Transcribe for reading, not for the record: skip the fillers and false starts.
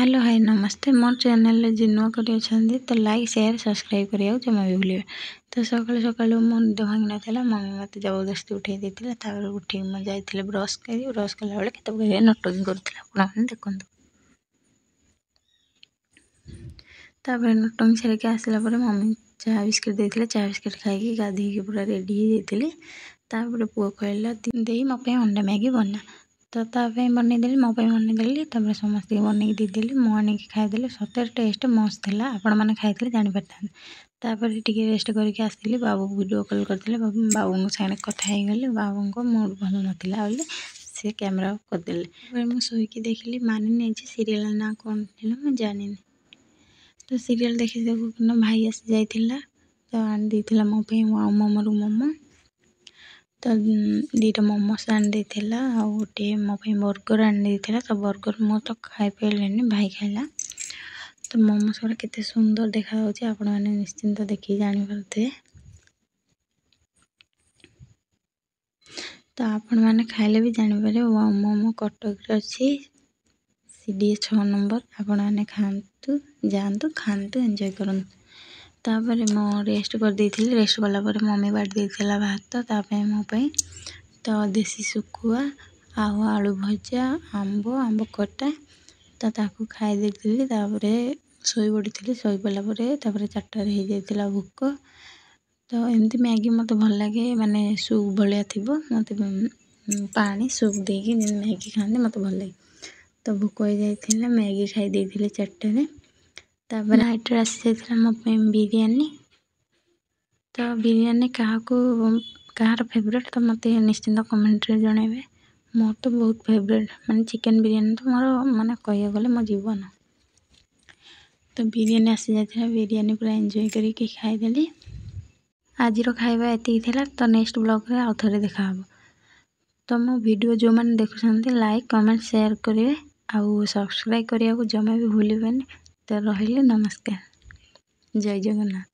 Hello hi नमस्ते मोर channel रे जिन्वा करी अछंदी तो लाइक शेयर सब्सक्राइब करिया जमा भी भूलिए। तो सकाल सकाल मो निद भांगी नाला मम्मी मत जबरदस्ती उठे देथिला तापर उठी म जाइथिले ब्रश कला बेले केते बढिया नटकिंग करथिला आपण देखंतु। तापर नटकिंग छरे के आसला पर मम्मी चाहा बिस्किट देथिले चाहा बिस्किट खाई गाधी के पूरा रेडी हो जाइथिले। तापर पुओ कहला देई म पे अंडा मैगी बना तो बनईदेली मो बनईदेली तापर समस्त बनई देदेली मो आनी खाईदे सतर टेस्ट मस्त है आपण मैंने खाई जापर तापर टी रेस्ट करके आसली बाबू वीडियो कॉल करते बाबू सागे कथा गली बाबू को मूड भल नाला सी कैमेरा करदे मुझे शोक देखिली मानी नहीं सीरियल ना कौन थी मुझे जानी तो सीरियल देखी देखना भाई आसी जाइला तो आनी देला मो मोमो रु मोमो तो दीटा मोमोस आनी गोटे मो बर्गर आनी तो बर्गर मु तो खाई पारे भाई खाइला तो मोमोस गुड़ा केते सुंदर देखा आपण मैंने निश्चिंत देखिए जानीपे तो आपण मैंने खाइले भी जानीपर मोमो कटक अच्छी सीडी 6 नंबर आपण मैंने खातु जातु खातु एंजॉय करूँ। तापर मो रेस्ट कर देथिली रेस्ट कलापर मम्मी बाट देथिला भात तापे मो पे तो देसी सुखुआ आलू भजा आंब खटा तो ताकू खाई देथिली तापर सोई पड़ी सोई पड़ा तापर 4टा हो जाइला भूक तो एमती मैगी मत भल लगे माने सूप भाया थी मत पानी सूप देकी मैगी खाते मत भल लगे तो भूक हो जाइला मैगी खाई देथिले 4टारे तापर नाइट आसी जाइला मो बिरयानी तो बिरयानी कहार फेवरेट तो मत निश्चिंत कमेंट रे जनइबे मोर तो बहुत फेवरेट माने चिकन बिरयानी तो मोर माने कह गले मो जीवन तो बिरयानी आसी जाइला बिरयानी पूरा एंजॉय करके खाईदेली। आज खाଇବା एति थिला तो नेक्स्ट ब्लॉग रे आउ थरे देखा हबो तो मो वीडियो जो मैंने देखुछंती लाइक कमेंट शेयर करिवे आउ सब्सक्राइब करिया को जमा भी भूलिबेनी तो रहिले नमस्कार जय जगन्नाथ।